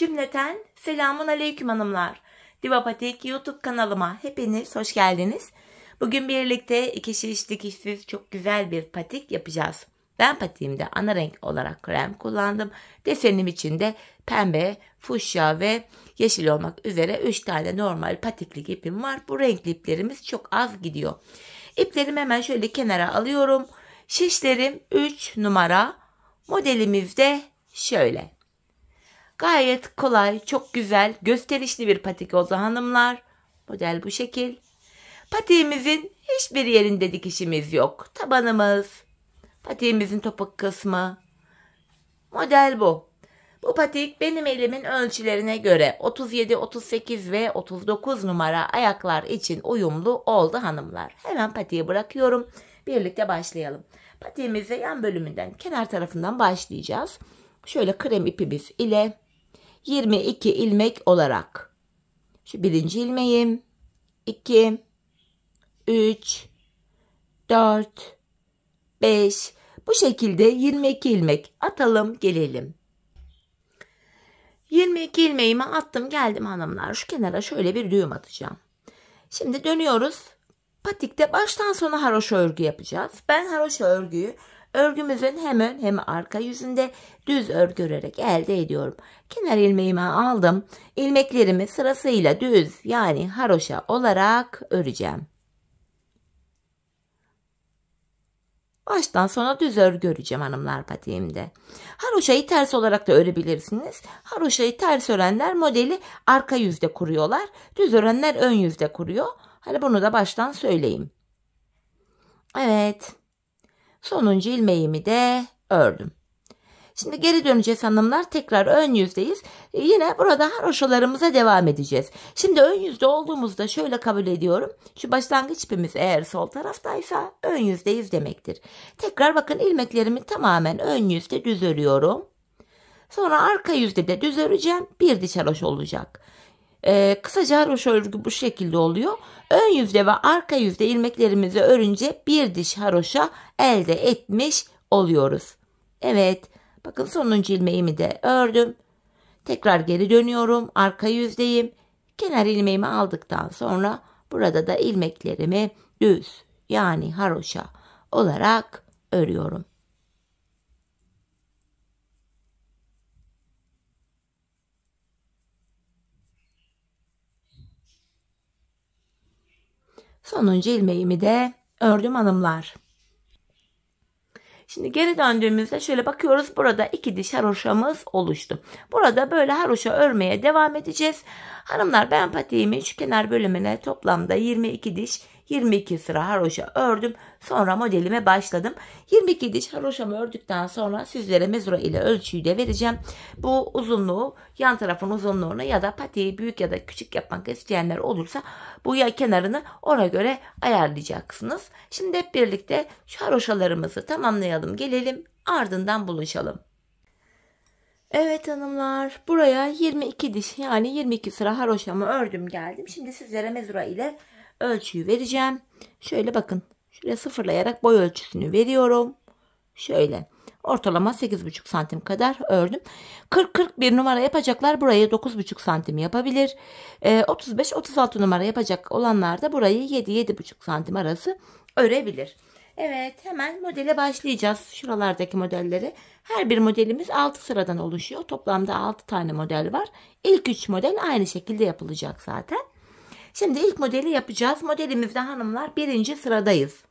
Cümleten selamun aleyküm hanımlar. Diva Patik YouTube kanalıma hepiniz hoş geldiniz. Bugün birlikte iki şiş dikişsiz çok güzel bir patik yapacağız. Ben patiğimde ana renk olarak krem kullandım. Desenim için de pembe, fuşya ve yeşil olmak üzere 3 tane normal patiklik ipim var. Bu renkli iplerimiz çok az gidiyor. İplerimi hemen şöyle kenara alıyorum. Şişlerim 3 numara. Modelimiz de şöyle. Gayet kolay, çok güzel, gösterişli bir patik oldu hanımlar. Model bu şekil. Patiğimizin hiçbir yerinde dikişimiz yok. Tabanımız, patiğimizin topuk kısmı. Model bu. Bu patik benim elimin ölçülerine göre 37, 38 ve 39 numara ayaklar için uyumlu oldu hanımlar. Hemen patiği bırakıyorum. Birlikte başlayalım. Patiğimize yan bölümünden, kenar tarafından başlayacağız. Şöyle krem ipimiz ile 22 ilmek olarak. Şu birinci ilmeğim, 2, 3, 4, 5. Bu şekilde 22 ilmek atalım gelelim. 22 ilmeğimi attım geldim hanımlar. Şu kenara şöyle bir düğüm atacağım. Şimdi dönüyoruz. Patikte baştan sona haroşa örgü yapacağız. Ben haroşa örgüyü örgümüzün hem ön hem arka yüzünde düz örgü örerek elde ediyorum. Kenar ilmeğimi aldım. İlmeklerimi sırasıyla düz yani haroşa olarak öreceğim. Baştan sona düz örgü öreceğim hanımlar patiğimde. Haroşayı ters olarak da örebilirsiniz. Haroşayı ters örenler modeli arka yüzde kuruyorlar. Düz örenler ön yüzde kuruyor. Hani bunu da baştan söyleyeyim. Evet. Sonuncu ilmeğimi de ördüm. Şimdi geri döneceğiz hanımlar. Tekrar ön yüzdeyiz. Yine burada haroşalarımıza devam edeceğiz. Şimdi ön yüzde olduğumuzda şöyle kabul ediyorum. Şu başlangıç ipimiz eğer sol taraftaysa ön yüzdeyiz demektir. Tekrar bakın ilmeklerimi tamamen ön yüzde düz örüyorum. Sonra arka yüzde de düz öreceğim. Bir diş haroşa olacak. Kısaca haroşa örgü bu şekilde oluyor. Ön yüzde ve arka yüzde ilmeklerimizi örünce bir diş haroşa elde etmiş oluyoruz. Evet. Bakın sonuncu ilmeğimi de ördüm. Tekrar geri dönüyorum. Arka yüzdeyim. Kenar ilmeğimi aldıktan sonra burada da ilmeklerimi düz yani haroşa olarak örüyorum. Sonuncu ilmeğimi de ördüm hanımlar. Şimdi geri döndüğümüzde şöyle bakıyoruz. Burada 2 diş haroşamız oluştu. Burada böyle haroşa örmeye devam edeceğiz. Hanımlar ben patiğimi şu kenar bölümüne toplamda 22 diş 22 sıra haroşa ördüm. Sonra modelime başladım. 22 diş haroşamı ördükten sonra sizlere mezura ile ölçüyü de vereceğim. Bu uzunluğu yan tarafın uzunluğunu ya da patiği büyük ya da küçük yapmak isteyenler olursa bu ya kenarını ona göre ayarlayacaksınız. Şimdi hep birlikte şu haroşalarımızı tamamlayalım gelelim ardından buluşalım. Evet hanımlar buraya 22 diş yani 22 sıra haroşamı ördüm geldim. Şimdi sizlere mezura ile ölçüyü vereceğim. Şöyle bakın. Şuraya sıfırlayarak boy ölçüsünü veriyorum. Şöyle. Ortalama 8,5 santim kadar ördüm. 40-41 numara yapacaklar burayı 9,5 santim yapabilir. 35-36 numara yapacak olanlar da burayı 7-7,5 santim arası örebilir. Evet hemen modele başlayacağız. Şuralardaki modelleri. Her bir modelimiz 6 sıradan oluşuyor. Toplamda 6 tane model var. İlk 3 model aynı şekilde yapılacak zaten. Şimdi ilk modeli yapacağız. Modelimizde hanımlar birinci sıradayız.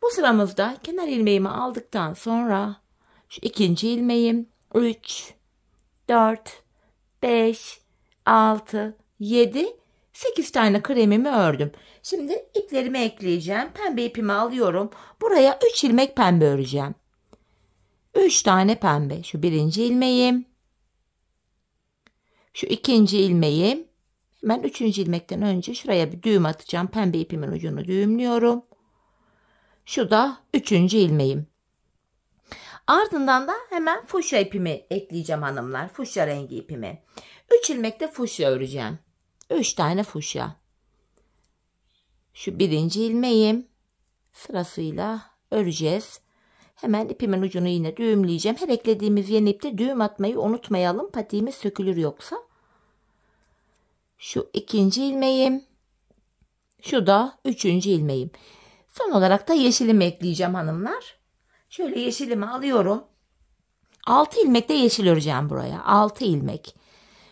Bu sıramızda kenar ilmeğimi aldıktan sonra şu ikinci ilmeğim 3, 4, 5, 6, 7, 8 tane kremimi ördüm. Şimdi iplerimi ekleyeceğim. Pembe ipimi alıyorum. Buraya 3 ilmek pembe öreceğim. 3 tane pembe. Şu birinci ilmeğim. Şu ikinci ilmeğim. Hemen 3. ilmekten önce şuraya bir düğüm atacağım. Pembe ipimin ucunu düğümlüyorum. Şu da 3. ilmeğim. Ardından da hemen fuşya ipimi ekleyeceğim hanımlar. Fuşya rengi ipimi. 3 ilmekte fuşya öreceğim. 3 tane fuşya. Şu birinci ilmeğim. Sırasıyla öreceğiz. Hemen ipimin ucunu yine düğümleyeceğim. Her eklediğimiz yeni ipte düğüm atmayı unutmayalım. Patiğimiz sökülür yoksa. Şu ikinci ilmeğim. Şu da üçüncü ilmeğim. Son olarak da yeşilimi ekleyeceğim hanımlar. Şöyle yeşilimi alıyorum. 6 ilmek de yeşil öreceğim buraya. 6 ilmek.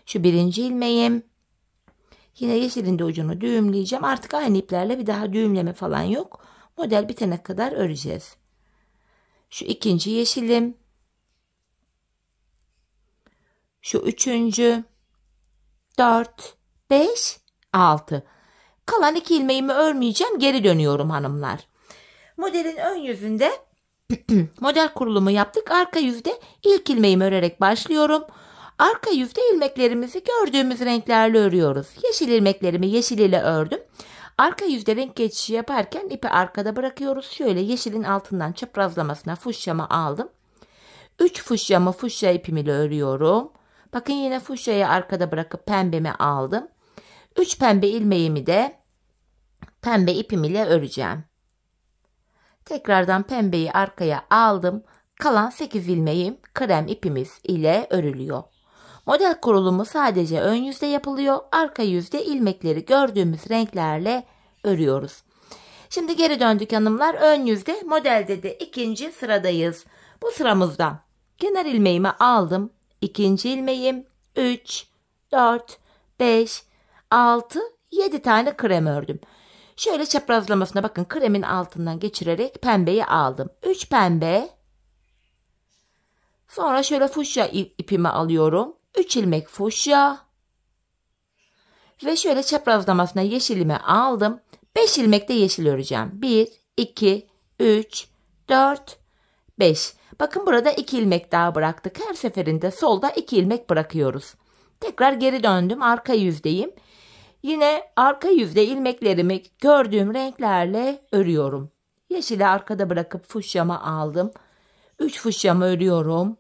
Şu birinci ilmeğim. Yine yeşilin de ucunu düğümleyeceğim. Artık aynı iplerle bir daha düğümleme falan yok. Model bitene kadar öreceğiz. Şu ikinci yeşilim. Şu üçüncü. 4, 5, 6. Kalan 2 ilmeğimi örmeyeceğim. Geri dönüyorum hanımlar. Modelin ön yüzünde model kurulumu yaptık. Arka yüzde ilk ilmeğimi örerek başlıyorum. Arka yüzde ilmeklerimizi gördüğümüz renklerle örüyoruz. Yeşil ilmeklerimi yeşil ile ördüm. Arka yüzde renk geçişi yaparken ipi arkada bırakıyoruz. Şöyle yeşilin altından çaprazlamasına fuşyamı aldım. 3 fuşyamı fuşya ipimi ile örüyorum. Bakın yine fuşyayı arkada bırakıp pembemi aldım. 3 pembe ilmeğimi de pembe ipim ile öreceğim. Tekrardan pembeyi arkaya aldım. Kalan 8 ilmeğim krem ipimiz ile örülüyor. Model kurulumu sadece ön yüzde yapılıyor. Arka yüzde ilmekleri gördüğümüz renklerle örüyoruz. Şimdi geri döndük hanımlar. Ön yüzde modelde de ikinci sıradayız. Bu sıramızda kenar ilmeğimi aldım. İkinci ilmeğim 3, 4, 5, 6, 7 tane krem ördüm. Şöyle çaprazlamasına bakın kremin altından geçirerek pembeyi aldım. 3 pembe. Sonra şöyle fuşya ipimi alıyorum. 3 ilmek fuşya. Ve şöyle çaprazlamasına yeşilimi aldım. 5 ilmek de yeşil öreceğim. 1, 2, 3, 4, 5. Bakın burada 2 ilmek daha bıraktık. Her seferinde solda 2 ilmek bırakıyoruz. Tekrar geri döndüm. Arka yüzdeyim. Yine arka yüzde ilmeklerimi gördüğüm renklerle örüyorum. Yeşili arkada bırakıp fuşyamı aldım. 3 fuşyamı örüyorum.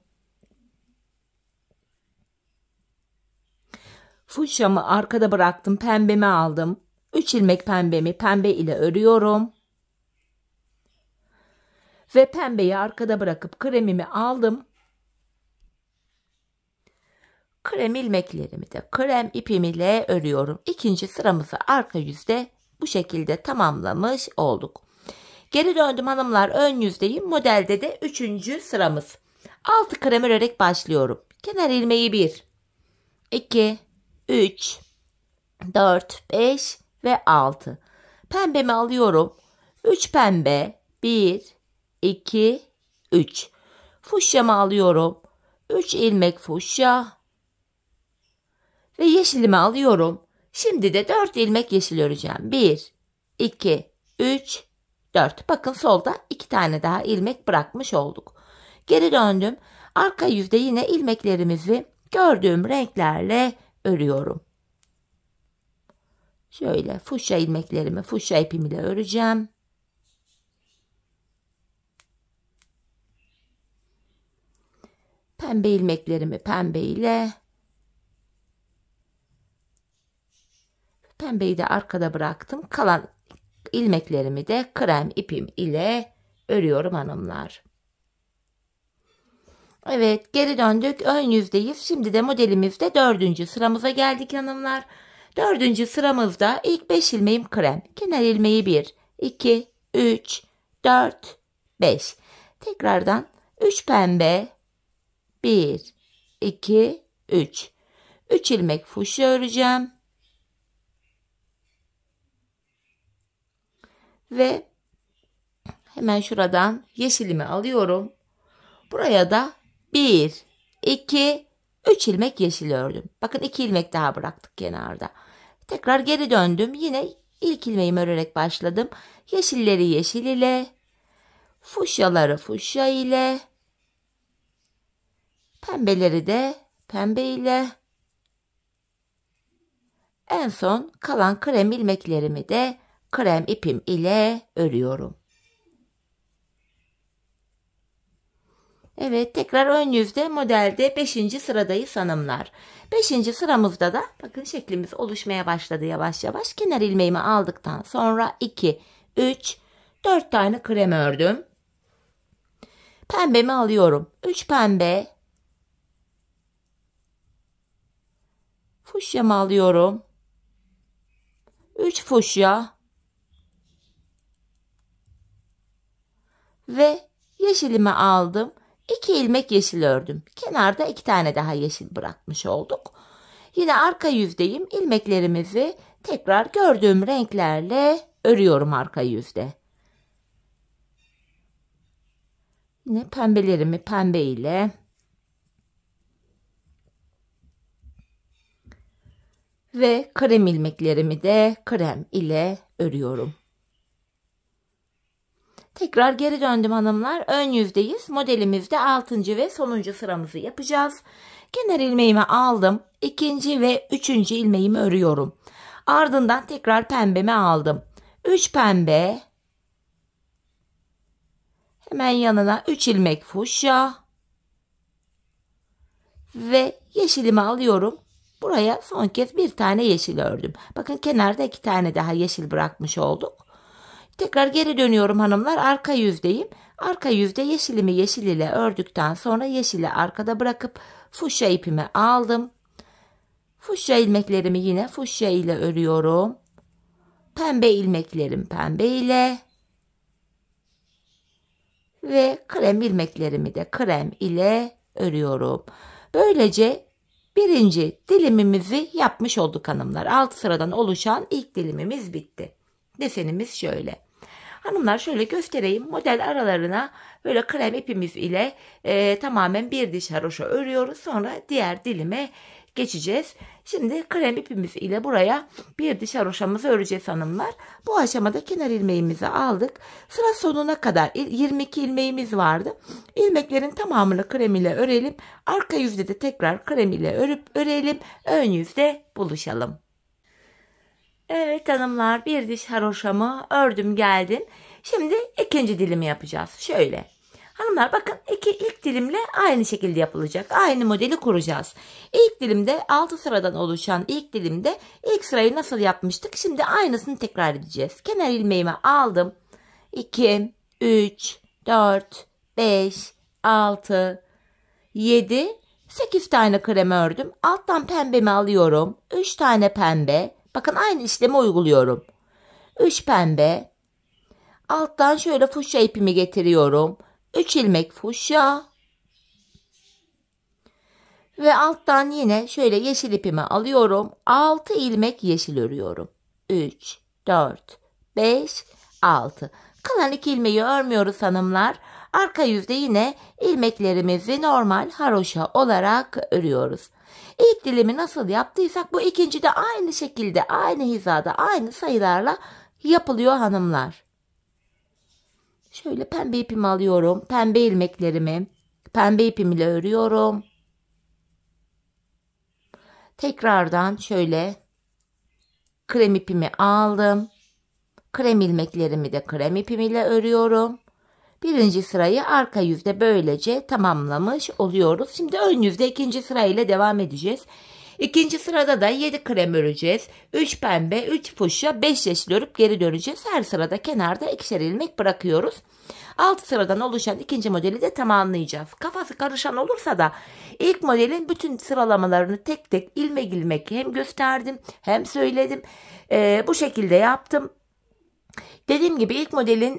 Fuşyamı arkada bıraktım. Pembemi aldım. 3 ilmek pembemi pembe ile örüyorum. Ve pembeyi arkada bırakıp kremimi aldım. Krem ilmeklerimi de krem ipim ile örüyorum. İkinci sıramızı arka yüzde bu şekilde tamamlamış olduk. Geri döndüm hanımlar, ön yüzdeyim. Modelde de üçüncü sıramız. 6 krem örerek başlıyorum. Kenar ilmeği 1, 2, 3, 4, 5 ve 6. Pembemi alıyorum. 3 pembe, 1, 2, 3. Fuşyamı alıyorum. 3 ilmek fuşya. Ve yeşilimi alıyorum. Şimdi de 4 ilmek yeşil öreceğim. 1, 2, 3, 4. Bakın solda 2 tane daha ilmek bırakmış olduk. Geri döndüm. Arka yüzde yine ilmeklerimizi gördüğüm renklerle örüyorum. Şöyle fuşya ilmeklerimi fuşya ipim ile öreceğim. Pembe ilmeklerimi pembe ile. Pembeyi de arkada bıraktım. Kalan ilmeklerimi de krem ipim ile örüyorum hanımlar. Evet, geri döndük. Ön yüzdeyiz. Şimdi de modelimizde 4. sıramıza geldik hanımlar. 4. sıramızda ilk 5 ilmeğim krem. Kenar ilmeği 1, 2, 3, 4, 5. Tekrardan 3 pembe, 1, 2, 3. 3 ilmek fuşya öreceğim. Ve hemen şuradan yeşilimi alıyorum. Buraya da 1, 2, 3 ilmek yeşil ördüm. Bakın 2 ilmek daha bıraktık kenarda. Tekrar geri döndüm. Yine ilk ilmeğimi örerek başladım. Yeşilleri yeşil ile, fuşyaları fuşya ile, pembeleri de pembe ile. En son kalan krem ilmeklerimi de krem ipim ile örüyorum. Evet, tekrar ön yüzde modelde 5. sıradayız hanımlar. 5. sıramızda da bakın şeklimiz oluşmaya başladı yavaş yavaş. Kenar ilmeğimi aldıktan sonra 2, 3, 4 tane krem ördüm. Pembemi alıyorum. 3 pembe. Fuşyamı alıyorum. 3 fuşya. Ve yeşilimi aldım. 2 ilmek yeşil ördüm. Kenarda 2 tane daha yeşil bırakmış olduk. Yine arka yüzdeyim. İlmeklerimizi tekrar gördüğüm renklerle örüyorum arka yüzde. Yine pembelerimi pembe ile ve krem ilmeklerimi de krem ile örüyorum. Tekrar geri döndüm hanımlar. Ön yüzdeyiz. Modelimizde 6. ve sonuncu sıramızı yapacağız. Kenar ilmeğimi aldım. 2. ve 3. ilmeğimi örüyorum. Ardından tekrar pembemi aldım. 3 pembe. Hemen yanına 3 ilmek fuşya. Ve yeşilimi alıyorum. Buraya son kez bir tane yeşil ördüm. Bakın kenarda 2 tane daha yeşil bırakmış olduk. Tekrar geri dönüyorum hanımlar. Arka yüzdeyim. Arka yüzde yeşilimi yeşil ile ördükten sonra yeşili arkada bırakıp fuşya ipimi aldım. Fuşya ilmeklerimi yine fuşya ile örüyorum. Pembe ilmeklerim pembe ile ve krem ilmeklerimi de krem ile örüyorum. Böylece birinci dilimimizi yapmış olduk hanımlar. 6 sıradan oluşan ilk dilimimiz bitti. Desenimiz şöyle. Hanımlar şöyle göstereyim. Model aralarına böyle krem ipimiz ile tamamen bir diş haroşa örüyoruz. Sonra diğer dilime geçeceğiz. Şimdi krem ipimiz ile buraya bir diş haroşamızı öreceğiz hanımlar. Bu aşamada kenar ilmeğimizi aldık. Sıra sonuna kadar 22 ilmeğimiz vardı. İlmeklerin tamamını krem ile örelim. Arka yüzde de tekrar krem ile örelim. Ön yüzde buluşalım. Evet hanımlar, bir diş haroşamı ördüm geldim. Şimdi ikinci dilimi yapacağız. Şöyle. Hanımlar bakın ilk dilimle aynı şekilde yapılacak. Aynı modeli kuracağız. İlk dilimde 6 sıradan oluşan ilk dilimde ilk sırayı nasıl yapmıştık? Şimdi aynısını tekrar edeceğiz. Kenar ilmeğimi aldım. 2, 3, 4, 5, 6, 7, 8 tane krem ördüm. Alttan pembemi alıyorum. 3 tane pembe. Bakın aynı işlemi uyguluyorum. 3 pembe. Alttan şöyle fuşya ipimi getiriyorum. 3 ilmek fuşya. Ve alttan yine şöyle yeşil ipimi alıyorum. 6 ilmek yeşil örüyorum. 3, 4, 5, 6. Kalan 2 ilmeği örmüyoruz hanımlar. Arka yüzde yine ilmeklerimizi normal haroşa olarak örüyoruz. İlk dilimi nasıl yaptıysak bu ikinci de aynı şekilde, aynı hizada, aynı sayılarla yapılıyor hanımlar. Şöyle pembe ipimi alıyorum. Pembe ilmeklerimi pembe ipim ile örüyorum. Tekrardan şöyle krem ipimi aldım. Krem ilmeklerimi de krem ipim ile örüyorum. Birinci sırayı arka yüzde böylece tamamlamış oluyoruz. Şimdi ön yüzde ikinci sırayla devam edeceğiz. İkinci sırada da 7 krem öreceğiz. 3 pembe, 3 fuşya, 5 yeşil örüp geri döneceğiz. Her sırada kenarda 2'şer ilmek bırakıyoruz. 6 sıradan oluşan ikinci modeli de tamamlayacağız. Kafası karışan olursa da ilk modelin bütün sıralamalarını tek tek ilmek ilmek hem gösterdim hem söyledim. Bu şekilde yaptım. Dediğim gibi ilk modelin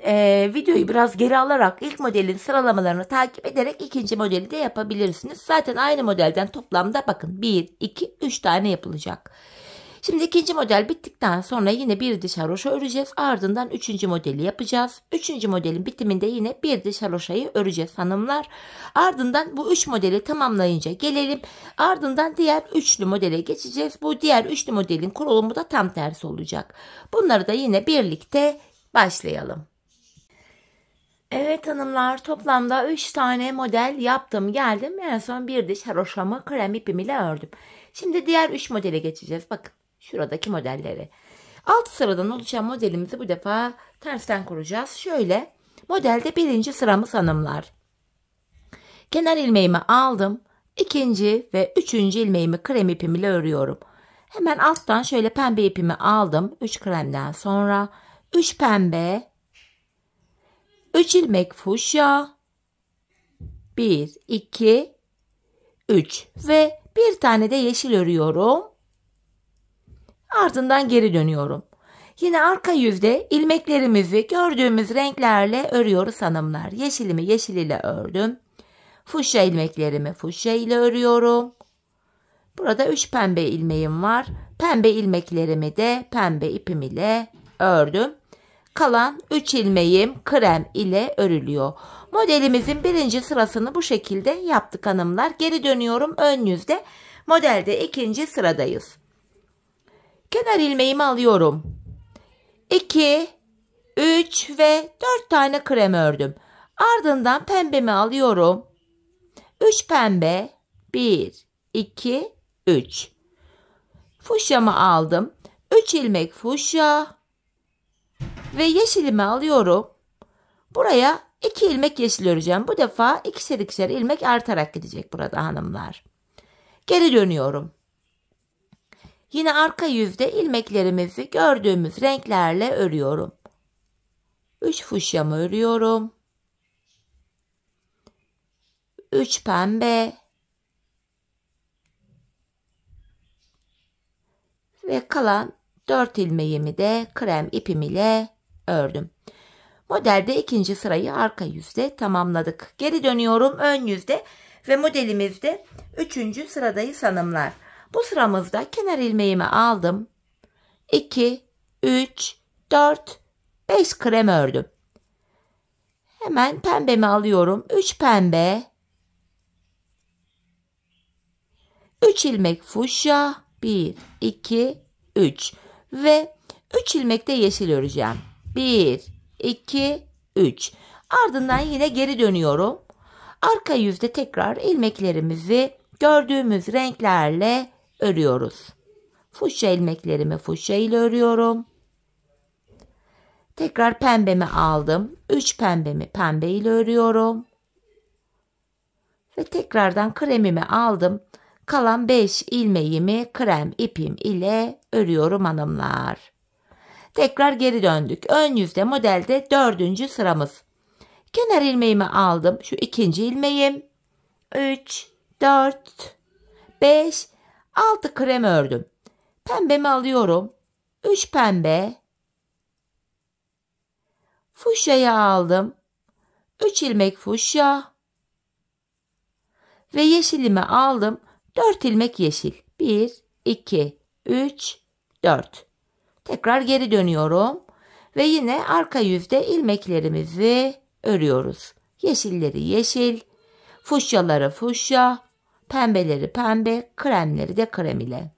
videoyu biraz geri alarak ilk modelin sıralamalarını takip ederek ikinci modeli de yapabilirsiniz. Zaten aynı modelden toplamda bakın 1, 2, 3 tane yapılacak. Şimdi ikinci model bittikten sonra yine bir diş haroşa öreceğiz. Ardından üçüncü modeli yapacağız. Üçüncü modelin bitiminde yine bir diş haroşayı öreceğiz hanımlar. Ardından bu 3 modeli tamamlayınca gelelim. Ardından diğer üçlü modele geçeceğiz. Bu diğer üçlü modelin kurulumu da tam tersi olacak. Bunları da yine birlikte başlayalım. Evet hanımlar, toplamda 3 tane model yaptım geldim. En son bir diş haroşamı krem ipim ile ördüm. Şimdi diğer 3 modele geçeceğiz. Bakın şuradaki modelleri. 6 sıradan oluşan modelimizi bu defa tersten kuracağız. Şöyle modelde birinci sıramız hanımlar. Kenar ilmeğimi aldım. İkinci ve üçüncü ilmeğimi krem ipim ile örüyorum. Hemen alttan şöyle pembe ipimi aldım. 3 kremden sonra 3 pembe, 3 ilmek fuşya 1, 2, 3 ve bir tane de yeşil örüyorum. Ardından geri dönüyorum. Yine arka yüzde ilmeklerimizi gördüğümüz renklerle örüyoruz hanımlar. Yeşilimi yeşil ile ördüm. Fuşya ilmeklerimi fuşya ile örüyorum. Burada 3 pembe ilmeğim var. Pembe ilmeklerimi de pembe ipim ile ördüm. Kalan 3 ilmeğim krem ile örülüyor. Modelimizin birinci sırasını bu şekilde yaptık hanımlar. Geri dönüyorum ön yüzde. Modelde ikinci sıradayız. Kenar ilmeğimi alıyorum. 2, 3 ve 4 tane krem ördüm. Ardından pembemi alıyorum. 3 pembe, 1, 2, 3. Fuşyamı aldım. 3 ilmek fuşya ve yeşilimi alıyorum. Buraya 2 ilmek yeşil öreceğim. Bu defa ikişer ikişer ilmek artarak gidecek burada hanımlar. Geri dönüyorum. Yine arka yüzde ilmeklerimizi gördüğümüz renklerle örüyorum. 3 fuşyamı örüyorum. 3 pembe ve kalan 4 ilmeğimi de krem ipim ile ördüm. Modelde ikinci sırayı arka yüzde tamamladık. Geri dönüyorum ön yüzde ve modelimizde 3. sıradayız hanımlar. Bu sıramızda kenar ilmeğimi aldım. 2, 3, 4, 5 krem ördüm. Hemen pembemi alıyorum. 3 pembe, 3 ilmek fuşya, 1, 2, 3 ve 3 ilmek de yeşil öreceğim. 1, 2, 3. Ardından yine geri dönüyorum. Arka yüzde tekrar ilmeklerimizi gördüğümüz renklerle örüyoruz. Fuşya ilmeklerimi fuşya ile örüyorum. Tekrar pembemi aldım. 3 pembemi pembe ile örüyorum. Ve tekrardan kremimi aldım. Kalan 5 ilmeğimi krem ipim ile örüyorum hanımlar. Tekrar geri döndük. Ön yüzde modelde 4. sıramız. Kenar ilmeğimi aldım. Şu ikinci ilmeğim. 3, 4, 5, 6 krem ördüm. Pembemi alıyorum. 3 pembe. Fuşyayı aldım. 3 ilmek fuşya. Ve yeşilimi aldım. 4 ilmek yeşil. 1, 2, 3, 4. Tekrar geri dönüyorum. Ve yine arka yüzde ilmeklerimizi örüyoruz. Yeşilleri yeşil, fuşyaları fuşya, pembeleri pembe, kremleri de krem ile.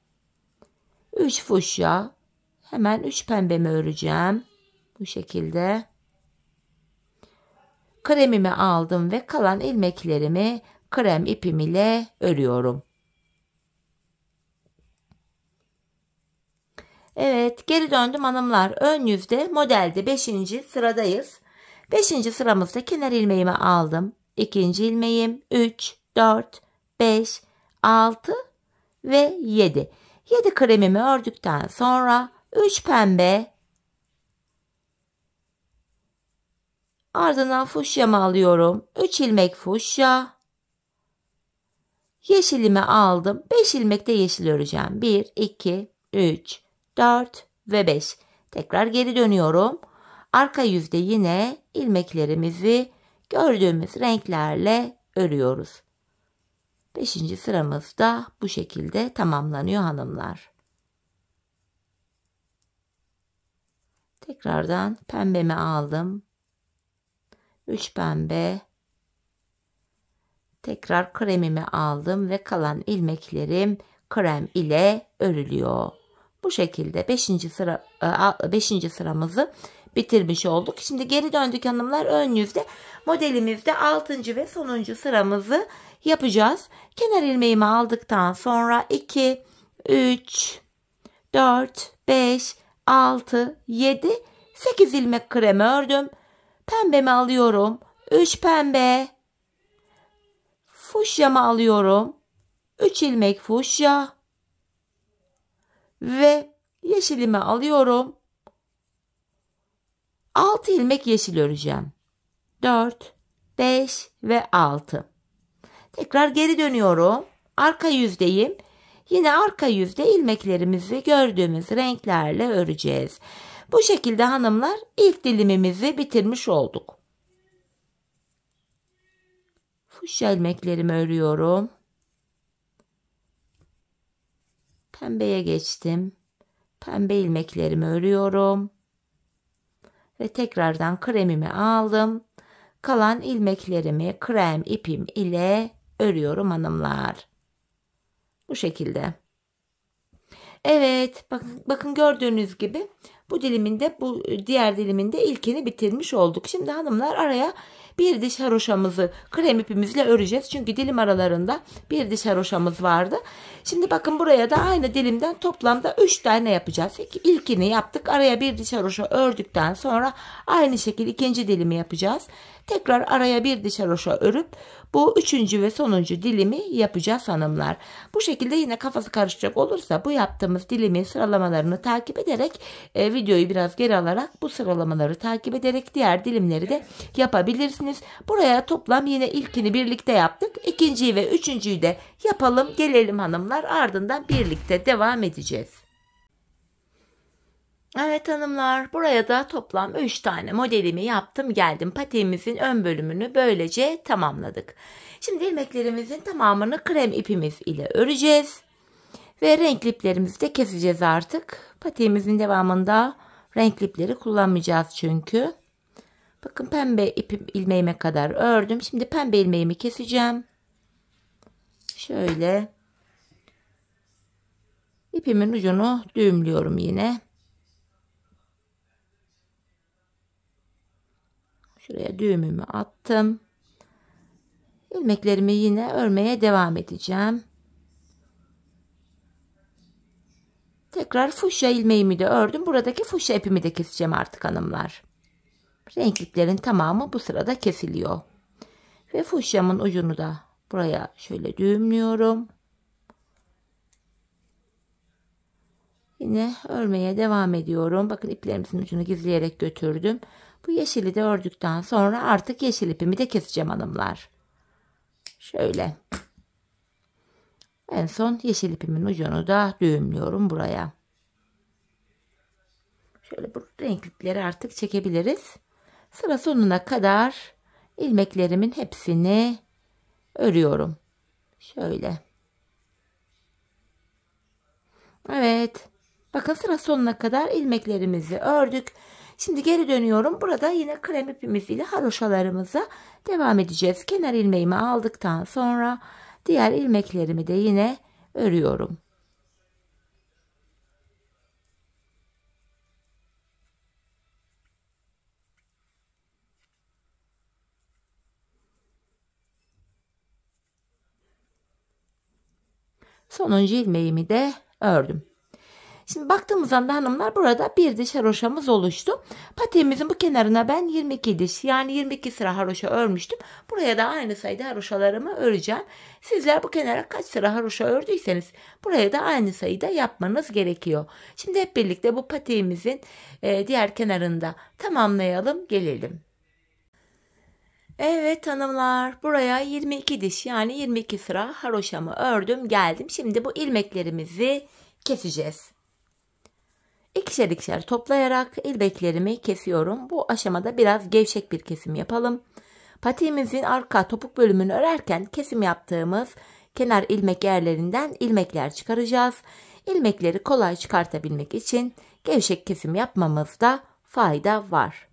3 fuşya, hemen 3 pembemi öreceğim. Bu şekilde. Kremimi aldım ve kalan ilmeklerimi krem ipim ile örüyorum. Evet, geri döndüm hanımlar. Ön yüzde modelde 5. sıradayız. 5. sıramızda kenar ilmeğimi aldım. İkinci ilmeğim 3, 4, 5, 6 ve 7. 7 kremimi ördükten sonra 3 pembe, ardından fuşyamı alıyorum. 3 ilmek fuşya, yeşilimi aldım. 5 ilmek de yeşil öreceğim. 1, 2, 3, 4 ve 5. Tekrar geri dönüyorum. Arka yüzde yine ilmeklerimizi gördüğümüz renklerle örüyoruz. 5. sıramız da bu şekilde tamamlanıyor hanımlar. Tekrardan pembemi aldım. 3 pembe. Tekrar kremimi aldım ve kalan ilmeklerim krem ile örülüyor. Bu şekilde 5. sıramızı bitirmiş olduk. Şimdi geri döndük hanımlar ön yüzde. Modelimizde 6. ve sonuncu sıramızı yapacağız. Kenar ilmeğimi aldıktan sonra 2, 3, 4, 5, 6, 7, 8 ilmek krem ördüm. Pembemi alıyorum. 3 pembe. Fuşyamı alıyorum. 3 ilmek fuşya. Ve yeşilimi alıyorum. 6 ilmek yeşil öreceğim. 4, 5 ve 6. Tekrar geri dönüyorum. Arka yüzdeyim. Yine arka yüzde ilmeklerimizi gördüğümüz renklerle öreceğiz. Bu şekilde hanımlar ilk dilimimizi bitirmiş olduk. Fuşya ilmeklerimi örüyorum. Pembeye geçtim. Pembe ilmeklerimi örüyorum. Ve tekrardan kremimi aldım. Kalan ilmeklerimi krem ipim ile örüyorum hanımlar. Bu şekilde. Evet, bakın gördüğünüz gibi bu diliminde, bu diğer diliminde ilkini bitirmiş olduk. Şimdi hanımlar araya bir diş haroşamızı krem ipimizle öreceğiz. Çünkü dilim aralarında bir diş haroşamız vardı. Şimdi bakın buraya da aynı dilimden toplamda 3 tane yapacağız. İlkini yaptık. Araya bir diş haroşa ördükten sonra aynı şekilde ikinci dilimi yapacağız. Tekrar araya bir diş haroşa örüp bu üçüncü ve sonuncu dilimi yapacağız hanımlar. Bu şekilde yine kafası karışacak olursa bu yaptığımız dilimin sıralamalarını takip ederek videoyu biraz geri alarak bu sıralamaları takip ederek diğer dilimleri de yapabilirsiniz. Buraya toplam yine ilkini birlikte yaptık. İkinciyi ve üçüncüyü de yapalım gelelim hanımlar, ardından birlikte devam edeceğiz. Evet hanımlar, buraya da toplam 3 tane modelimi yaptım geldim. Patiğimizin ön bölümünü böylece tamamladık. Şimdi ilmeklerimizin tamamını krem ipimiz ile öreceğiz. Ve renkli iplerimizi de keseceğiz artık. Patiğimizin devamında renkli ipleri kullanmayacağız çünkü. Bakın pembe ipim ilmeğime kadar ördüm. Şimdi pembe ilmeğimi keseceğim. Şöyle ipimin ucunu düğümlüyorum yine. Şuraya düğümümü attım. İlmeklerimi yine örmeye devam edeceğim. Tekrar fuşya ilmeğimi de ördüm. Buradaki fuşya ipimi de keseceğim artık hanımlar. Renkliklerin tamamı bu sırada kesiliyor. Ve fuşyamın ucunu da buraya şöyle düğümlüyorum. Yine örmeye devam ediyorum. Bakın iplerimizin ucunu gizleyerek götürdüm. Bu yeşili de ördükten sonra artık yeşil ipimi de keseceğim hanımlar. Şöyle. En son yeşil ipimin ucunu da düğümlüyorum buraya. Şöyle bu renklikleri artık çekebiliriz. Sıra sonuna kadar ilmeklerimin hepsini örüyorum. Şöyle. Evet. Bakın sıra sonuna kadar ilmeklerimizi ördük. Şimdi geri dönüyorum. Burada yine krem ipimiz ile haroşalarımıza devam edeceğiz. Kenar ilmeğimi aldıktan sonra diğer ilmeklerimi de yine örüyorum. Sonuncu ilmeğimi de ördüm. Şimdi baktığımız anda hanımlar burada bir diş haroşamız oluştu. Patiğimizin bu kenarına ben 22 diş yani 22 sıra haroşa örmüştüm. Buraya da aynı sayıda haroşalarımı öreceğim. Sizler bu kenara kaç sıra haroşa ördüyseniz buraya da aynı sayıda yapmanız gerekiyor. Şimdi hep birlikte bu patiğimizin diğer kenarında tamamlayalım gelelim. Evet hanımlar, buraya 22 diş yani 22 sıra haroşamı ördüm geldim. Şimdi bu ilmeklerimizi keseceğiz. İkişer ikişer toplayarak ilmeklerimi kesiyorum. Bu aşamada biraz gevşek bir kesim yapalım. Patiğimizin arka topuk bölümünü örerken kesim yaptığımız kenar ilmek yerlerinden ilmekler çıkaracağız. İlmekleri kolay çıkartabilmek için gevşek kesim yapmamızda fayda var.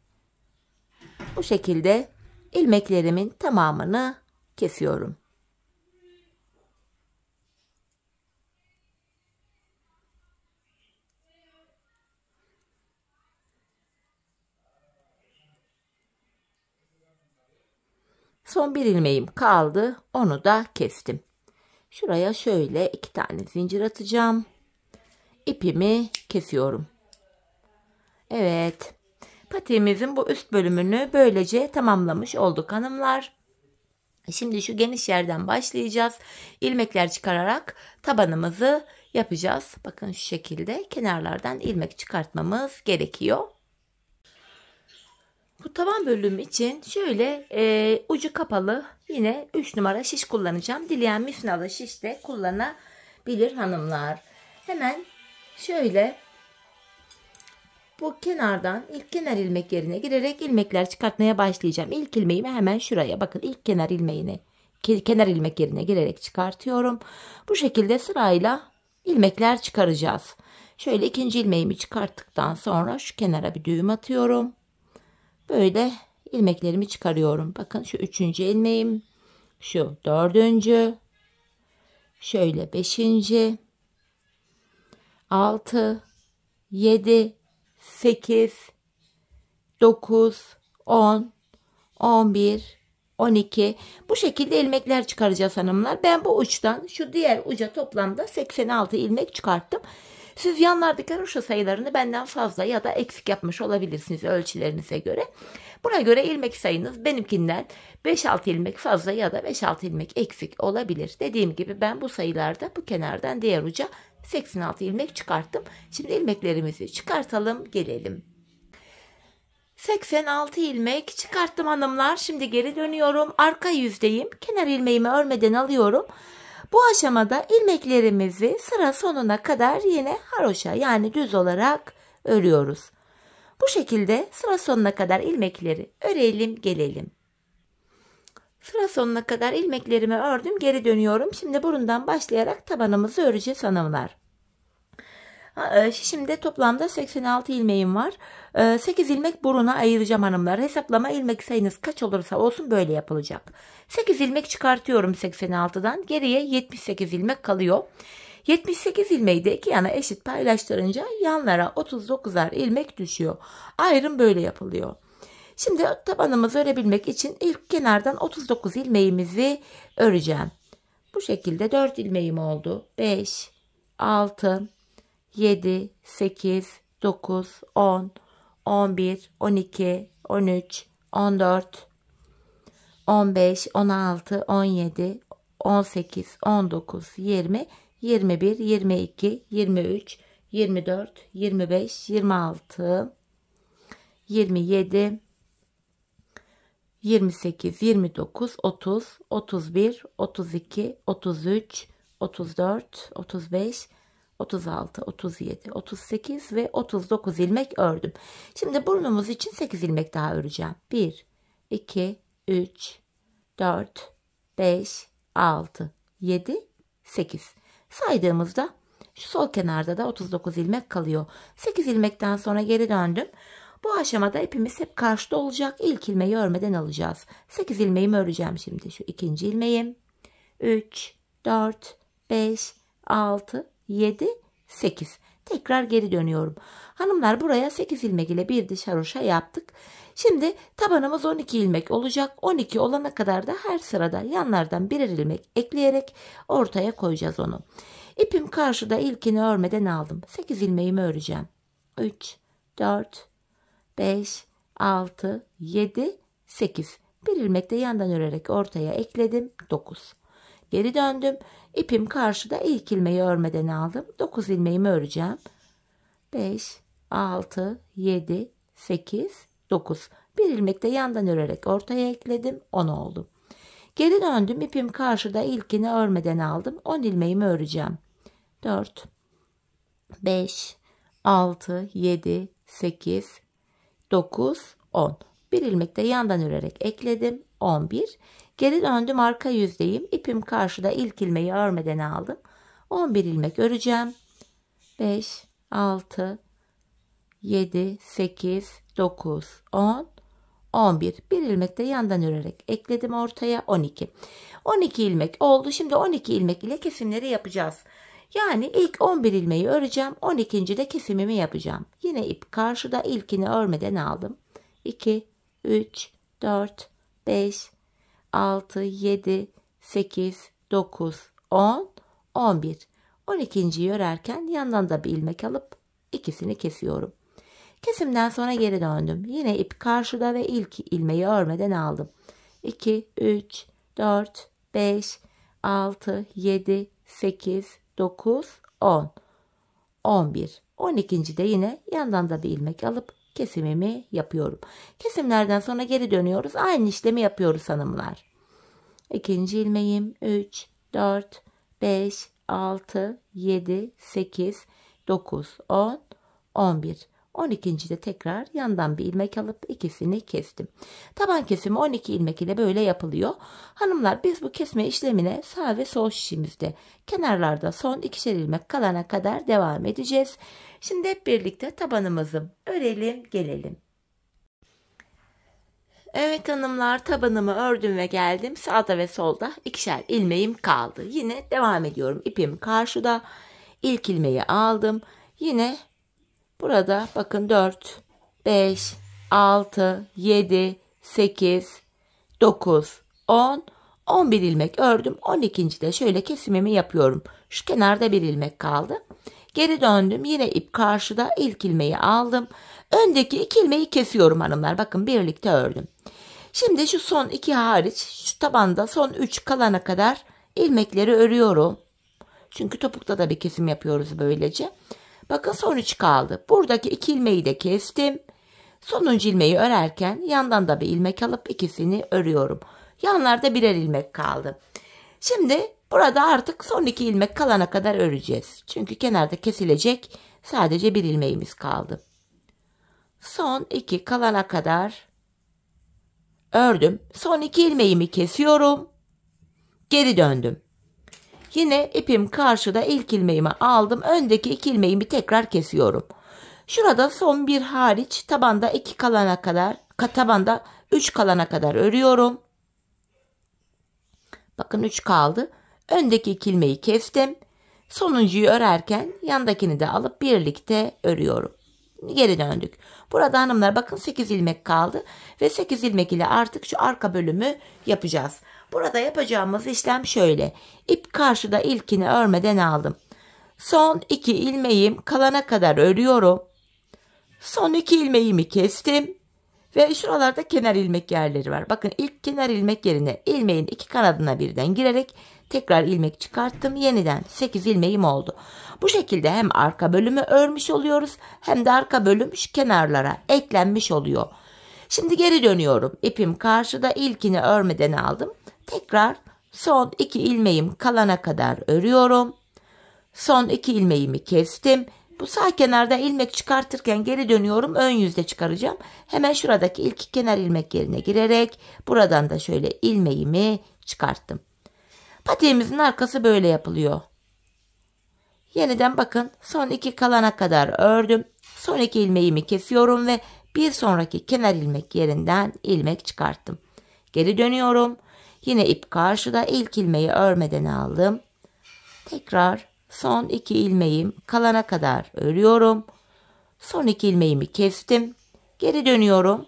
Bu şekilde ilmeklerimin tamamını kesiyorum. Son bir ilmeğim kaldı. Onu da kestim. Şuraya şöyle 2 tane zincir atacağım. İpimi kesiyorum. Evet. Patiğimizin bu üst bölümünü böylece tamamlamış olduk hanımlar. Şimdi şu geniş yerden başlayacağız. İlmekler çıkararak tabanımızı yapacağız. Bakın şu şekilde kenarlardan ilmek çıkartmamız gerekiyor. Bu taban bölümü için şöyle ucu kapalı yine 3 numara şiş kullanacağım. Dileyen misinalı şiş de kullanabilir hanımlar. Hemen şöyle bu kenardan ilk kenar ilmek yerine girerek ilmekler çıkartmaya başlayacağım. İlk ilmeğimi hemen şuraya, bakın, ilk kenar ilmeğini kenar ilmek yerine girerek çıkartıyorum. Bu şekilde sırayla ilmekler çıkaracağız. Şöyle ikinci ilmeğimi çıkarttıktan sonra şu kenara bir düğüm atıyorum. Böyle ilmeklerimi çıkarıyorum. Bakın şu üçüncü ilmeğim, şu dördüncü, şöyle beşinci, 6, 7, 8, 9, 10, 11, 12. Bu şekilde ilmekler çıkaracağız hanımlar. Ben bu uçtan şu diğer uca toplamda 86 ilmek çıkarttım. Siz yanlardaki haroşa sayılarını benden fazla ya da eksik yapmış olabilirsiniz ölçülerinize göre. Buna göre ilmek sayınız benimkinden 5-6 ilmek fazla ya da 5-6 ilmek eksik olabilir. Dediğim gibi ben bu sayılarda bu kenardan diğer uca 86 ilmek çıkarttım. Şimdi ilmeklerimizi çıkartalım, gelelim. 86 ilmek çıkarttım hanımlar. Şimdi geri dönüyorum. Arka yüzdeyim. Kenar ilmeğimi örmeden alıyorum. Bu aşamada ilmeklerimizi sıra sonuna kadar yine haroşa, yani düz olarak örüyoruz. Bu şekilde sıra sonuna kadar ilmekleri örelim, gelelim. Sıra sonuna kadar ilmeklerimi ördüm, geri dönüyorum. Şimdi burundan başlayarak tabanımızı öreceğiz hanımlar. Şimdi toplamda 86 ilmeğim var. 8 ilmek buruna ayıracağım hanımlar. Hesaplama ilmek sayınız kaç olursa olsun böyle yapılacak. 8 ilmek çıkartıyorum 86'dan. Geriye 78 ilmek kalıyor. 78 ilmeği de iki yana eşit paylaştırınca yanlara 39'ar ilmek düşüyor. Ayrım böyle yapılıyor. Şimdi tabanımızı örebilmek için ilk kenardan 39 ilmeğimizi öreceğim. Bu şekilde 4 ilmeğim oldu. 5, 6, 7, 8, 9, 10, 11, 12, 13, 14, 15, 16, 17, 18, 19, 20, 21, 22, 23, 24, 25, 26, 27, 28, 29, 30, 31, 32, 33, 34, 35, 36, 37, 38 ve 39 ilmek ördüm. Şimdi burnumuz için 8 ilmek daha öreceğim. 1, 2, 3, 4, 5, 6, 7, 8. Saydığımızda şu sol kenarda da 39 ilmek kalıyor. 8 ilmekten sonra geri döndüm. Bu aşamada ipimiz hep karşıda olacak. İlk ilmeği örmeden alacağız. 8 ilmeğimi öreceğim şimdi. Şu ikinci ilmeğim. 3, 4, 5, 6, 7, 8. Tekrar geri dönüyorum. Hanımlar, buraya 8 ilmek ile bir diş haroşa yaptık. Şimdi tabanımız 12 ilmek olacak. 12 olana kadar da her sırada yanlardan birer ilmek ekleyerek ortaya koyacağız onu. İpim karşıda, ilkini örmeden aldım. 8 ilmeğimi öreceğim. 3, 4, 5, 6, 7, 8. Bir ilmek de yandan örerek ortaya ekledim. 9. Geri döndüm. İpim karşıda, ilk ilmeği örmeden aldım. 9 ilmeğimi öreceğim. 5, 6, 7, 8, 9. Bir ilmek de yandan örerek ortaya ekledim. 10 oldu. Geri döndüm. İpim karşıda, ilkini örmeden aldım. 10 ilmeğimi öreceğim. 4, 5, 6, 7, 8, 9, 10. Bir ilmek de yandan örerek ekledim. 11. Geri döndüm, arka yüzdeyim. İpim karşıda, ilk ilmeği örmeden aldım. 11 ilmek öreceğim. 5, 6, 7, 8, 9, 10, 11. Bir ilmek de yandan örerek ekledim ortaya. 12. 12 ilmek oldu. Şimdi 12 ilmek ile kesimleri yapacağız. Yani ilk 11 ilmeği öreceğim. 12. de kesimimi yapacağım. Yine ip karşıda, ilkini örmeden aldım. 2, 3, 4, 5, 6, 7, 8, 9, 10, 11. 12.yi örerken yandan da bir ilmek alıp ikisini kesiyorum. Kesimden sonra geri döndüm. Yine ip karşıda ve ilk ilmeği örmeden aldım. 2, 3, 4, 5, 6, 7, 8, 9, 10, 11. 12. de yine yandan da bir ilmek alıp kesimimi yapıyorum. Kesimlerden sonra geri dönüyoruz. Aynı işlemi yapıyoruz hanımlar. İkinci ilmeğim 3, 4, 5, 6, 7, 8, 9, 10, 11. 12. de tekrar yandan bir ilmek alıp ikisini kestim. Taban kesimi 12 ilmek ile böyle yapılıyor. Hanımlar biz bu kesme işlemine sağ ve sol şişimizde kenarlarda son ikişer ilmek kalana kadar devam edeceğiz. Şimdi hep birlikte tabanımızı örelim gelelim. Evet hanımlar, tabanımı ördüm ve geldim. Sağda ve solda ikişer ilmeğim kaldı. Yine devam ediyorum. İpim karşıda. İlk ilmeği aldım. Yine burada bakın 4, 5, 6, 7, 8, 9, 10, 11 ilmek ördüm. 12. de şöyle kesimimi yapıyorum. Şu kenarda bir ilmek kaldı. Geri döndüm. Yine ip karşıda. İlk ilmeği aldım. Öndeki 2 ilmeği kesiyorum hanımlar. Bakın birlikte ördüm. Şimdi şu son 2 hariç şu tabanda son 3 kalana kadar ilmekleri örüyorum. Çünkü topukta da bir kesim yapıyoruz böylece. Bakın son 3 kaldı. Buradaki 2 ilmeği de kestim. Sonuncu ilmeği örerken yandan da bir ilmek alıp ikisini örüyorum. Yanlarda birer ilmek kaldı. Şimdi burada artık son 2 ilmek kalana kadar öreceğiz. Çünkü kenarda kesilecek sadece bir ilmeğimiz kaldı. Son 2 kalana kadar ördüm. Son 2 ilmeğimi kesiyorum. Geri döndüm. Yine ipim karşıda, ilk ilmeğimi aldım. Öndeki 2 ilmeğimi tekrar kesiyorum. Şurada son bir hariç tabanda 2 kalana kadar, tabanda 3 kalana kadar örüyorum. Bakın 3 kaldı. Öndeki 2 ilmeği kestim. Sonuncuyu örerken yandakini de alıp birlikte örüyorum. Geri döndük. Burada hanımlar bakın 8 ilmek kaldı ve 8 ilmek ile artık şu arka bölümü yapacağız. Burada yapacağımız işlem şöyle. İp karşıda, ilkini örmeden aldım. Son 2 ilmeğim kalana kadar örüyorum. Son 2 ilmeğimi kestim ve şuralarda kenar ilmek yerleri var. Bakın ilk kenar ilmek yerine ilmeğin 2 kanadına birden girerek tekrar ilmek çıkarttım. Yeniden 8 ilmeğim oldu. Bu şekilde hem arka bölümü örmüş oluyoruz hem de arka bölüm şu kenarlara eklenmiş oluyor. Şimdi geri dönüyorum. İpim karşıda, ilkini örmeden aldım. Tekrar son 2 ilmeğim kalana kadar örüyorum. Son 2 ilmeğimi kestim. Bu sağ kenarda ilmek çıkartırken geri dönüyorum. Ön yüzde çıkaracağım. Hemen şuradaki ilk kenar ilmek yerine girerek buradan da şöyle ilmeğimi çıkarttım. Patiğimizin arkası böyle yapılıyor. Yeniden bakın son 2 kalana kadar ördüm. Son 2 ilmeğimi kesiyorum ve bir sonraki kenar ilmek yerinden ilmek çıkarttım. Geri dönüyorum. Yine ip karşıda, ilk ilmeği örmeden aldım. Tekrar son 2 ilmeğim kalana kadar örüyorum. Son 2 ilmeğimi kestim. Geri dönüyorum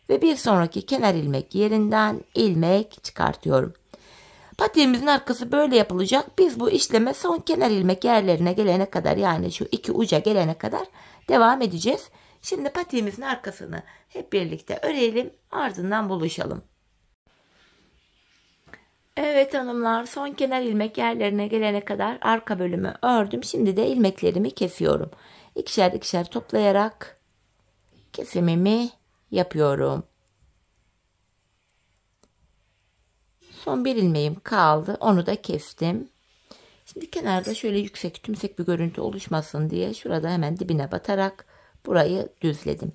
ve bir sonraki kenar ilmek yerinden ilmek çıkartıyorum. Patiğimizin arkası böyle yapılacak. Biz bu işleme son kenar ilmek yerlerine gelene kadar, yani şu 2 uca gelene kadar devam edeceğiz. Şimdi patiğimizin arkasını hep birlikte örelim, ardından buluşalım. Evet hanımlar, son kenar ilmek yerlerine gelene kadar arka bölümü ördüm. Şimdi de ilmeklerimi kesiyorum. İkişer ikişer toplayarak kesimimi yapıyorum. Son bir ilmeğim kaldı. Onu da kestim. Şimdi kenarda şöyle yüksek tümsek bir görüntü oluşmasın diye şurada hemen dibine batarak burayı düzledim.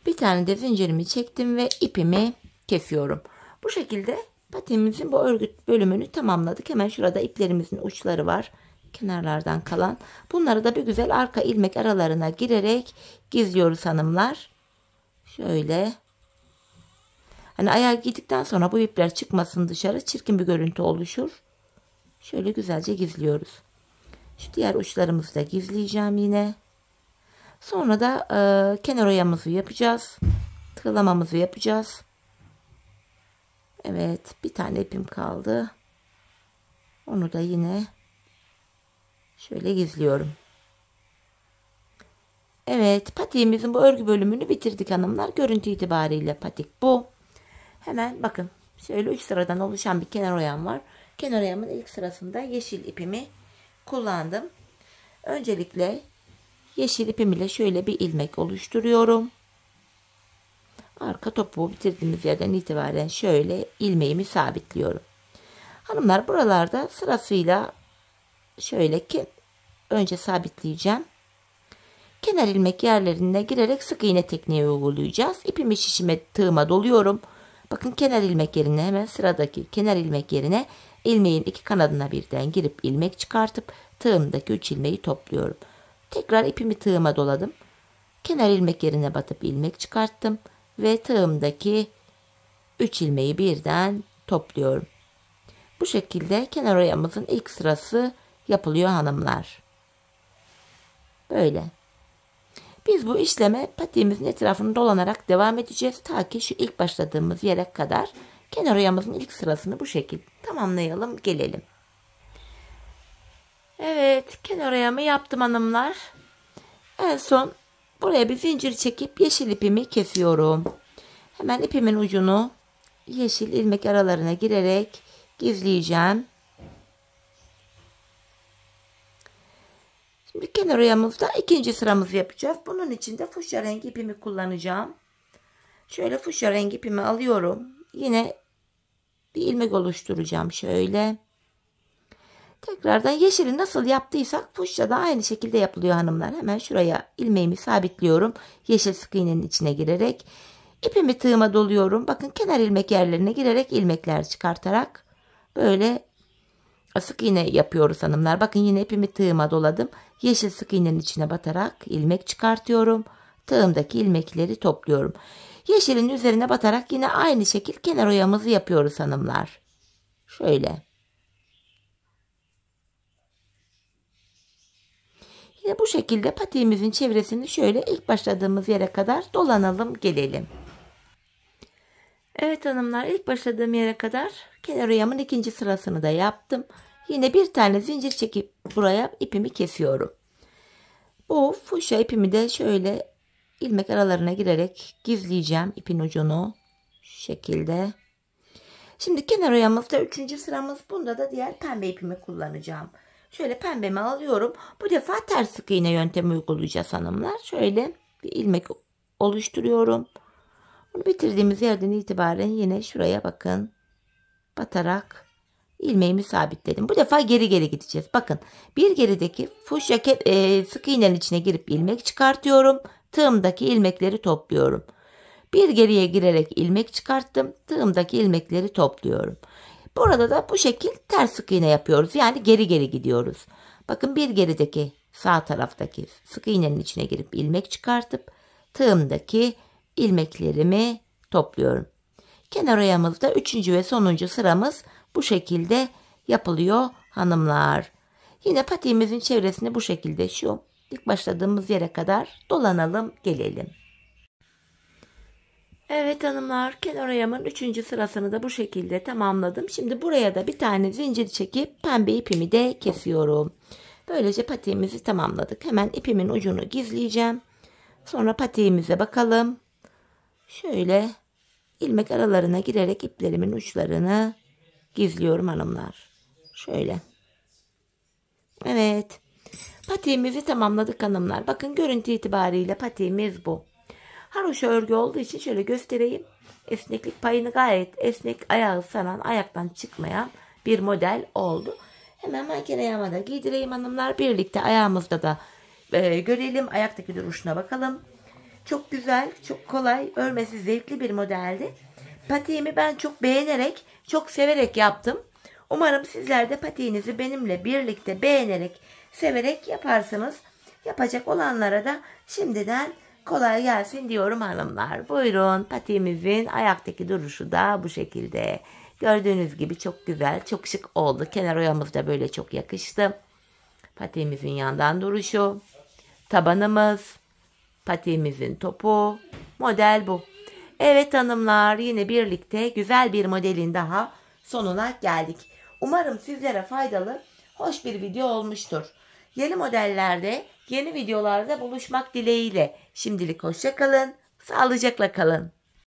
Bir tane de zincirimi çektim ve ipimi kesiyorum. Bu şekilde patiğimizin bu örgü bölümünü tamamladık. Hemen şurada iplerimizin uçları var. Kenarlardan kalan. Bunları da bir güzel arka ilmek aralarına girerek gizliyoruz hanımlar. Şöyle. Hani ayağı giydikten sonra bu ipler çıkmasın dışarı, çirkin bir görüntü oluşur. Şöyle güzelce gizliyoruz. Şu diğer uçlarımızı da gizleyeceğim yine. Sonra da kenar oyamızı yapacağız. Tığlamamızı yapacağız. Evet, bir tane ipim kaldı. Onu da yine şöyle gizliyorum. Evet, patiğimizin bu örgü bölümünü bitirdik hanımlar. Görüntü itibariyle patik bu. Hemen bakın, şöyle 3 sıradan oluşan bir kenar oyam var. Kenar oyamın ilk sırasında yeşil ipimi kullandım. Öncelikle yeşil ipim ile şöyle bir ilmek oluşturuyorum. Arka topuğu bitirdiğimiz yerden itibaren şöyle ilmeğimi sabitliyorum. Hanımlar, buralarda sırasıyla şöyle önce sabitleyeceğim. Kenar ilmek yerlerine girerek sık iğne tekniği uygulayacağız. İpimi şişime tığıma doluyorum. Bakın, kenar ilmek yerine hemen sıradaki kenar ilmek yerine ilmeğin iki kanadına birden girip ilmek çıkartıp tığımdaki 3 ilmeği topluyorum. Tekrar ipimi tığıma doladım. Kenar ilmek yerine batıp ilmek çıkarttım ve tığımdaki 3 ilmeği birden topluyorum. Bu şekilde kenar oyamızın ilk sırası yapılıyor hanımlar. Böyle. Biz bu işleme patiğimizin etrafını dolanarak devam edeceğiz. Ta ki şu ilk başladığımız yere kadar kenar oyamızın ilk sırasını bu şekilde tamamlayalım, gelelim. Evet, kenar oyamı yaptım hanımlar. En son buraya bir zincir çekip yeşil ipimi kesiyorum. Hemen ipimin ucunu yeşil ilmek aralarına girerek gizleyeceğim. Şimdi kenar oyamızda ikinci sıramızı yapacağız. Bunun için de fuşya rengi ipimi kullanacağım. Şöyle fuşya rengi ipimi alıyorum. Yine bir ilmek oluşturacağım şöyle. Tekrardan yeşili nasıl yaptıysak fuşya da aynı şekilde yapılıyor hanımlar. Hemen şuraya ilmeğimi sabitliyorum. Yeşil sık iğnenin içine girerek ipimi tığıma doluyorum. Bakın, kenar ilmek yerlerine girerek ilmekler çıkartarak böyle sık iğne yapıyoruz hanımlar. Bakın, yine ipimi tığıma doladım. Yeşil sık iğnenin içine batarak ilmek çıkartıyorum. Tığımdaki ilmekleri topluyorum. Yeşilin üzerine batarak yine aynı şekil kenar oyamızı yapıyoruz hanımlar. Şöyle. Yine bu şekilde patiğimizin çevresini şöyle ilk başladığımız yere kadar dolanalım, gelelim. Evet hanımlar, ilk başladığım yere kadar kenar oyamın ikinci sırasını da yaptım. Yine bir tane zincir çekip buraya ipimi kesiyorum. Bu fuşya ipimi de şöyle ilmek aralarına girerek gizleyeceğim ipin ucunu. Şu şekilde. Şimdi kenar oyamızda 3. sıramız. Bunda da diğer pembe ipimi kullanacağım. Şöyle pembemi alıyorum. Bu defa ters sık iğne yöntemi uygulayacağız hanımlar. Şöyle bir ilmek oluşturuyorum. Bunu bitirdiğimiz yerden itibaren yine şuraya bakın, batarak ilmeğimi sabitledim. Bu defa geri geri gideceğiz. Bakın, bir gerideki fuşya sık iğnenin içine girip ilmek çıkartıyorum. Tığımdaki ilmekleri topluyorum. Bir geriye girerek ilmek çıkarttım. Tığımdaki ilmekleri topluyorum. Burada da bu şekil ters sık iğne yapıyoruz. Yani geri geri gidiyoruz. Bakın, bir gerideki sağ taraftaki sık iğnenin içine girip ilmek çıkartıp tığımdaki ilmeklerimi topluyorum. Kenar oyamızda 3. ve sonuncu sıramız bu şekilde yapılıyor hanımlar. Yine patiğimizin çevresini bu şekilde şu ilk başladığımız yere kadar dolanalım, gelelim. Evet hanımlar, kenar oyamın 3. sırasını da bu şekilde tamamladım. Şimdi buraya da bir tane zincir çekip pembe ipimi de kesiyorum. Böylece patiğimizi tamamladık. Hemen ipimin ucunu gizleyeceğim. Sonra patiğimize bakalım. Şöyle ilmek aralarına girerek iplerimin uçlarını gizliyorum hanımlar. Şöyle. Evet. Patiğimizi tamamladık hanımlar. Bakın, görüntü itibariyle patiğimiz bu. Haroşa örgü olduğu için şöyle göstereyim. Esneklik payını gayet esnek, ayağı saran, ayaktan çıkmayan bir model oldu. Hemen manken ayağıma da giydireyim hanımlar. Birlikte ayağımızda da görelim. Ayaktaki duruşuna bakalım. Çok güzel, çok kolay, örmesi zevkli bir modeldi. Patiğimi ben çok beğenerek, çok severek yaptım. Umarım sizler de patiğinizi benimle birlikte beğenerek, severek yaparsınız. Yapacak olanlara da şimdiden kolay gelsin diyorum hanımlar. Buyurun, patiğimizin ayaktaki duruşu da bu şekilde. Gördüğünüz gibi çok güzel, çok şık oldu. Kenar oyamız da böyle çok yakıştı. Patiğimizin yandan duruşu, tabanımız, patiğimizin topu, model bu. Evet hanımlar, yine birlikte güzel bir modelin daha sonuna geldik. Umarım sizlere faydalı, hoş bir video olmuştur. Yeni modellerde, yeni videolarda buluşmak dileğiyle. Şimdilik hoşça kalın, sağlıcakla kalın.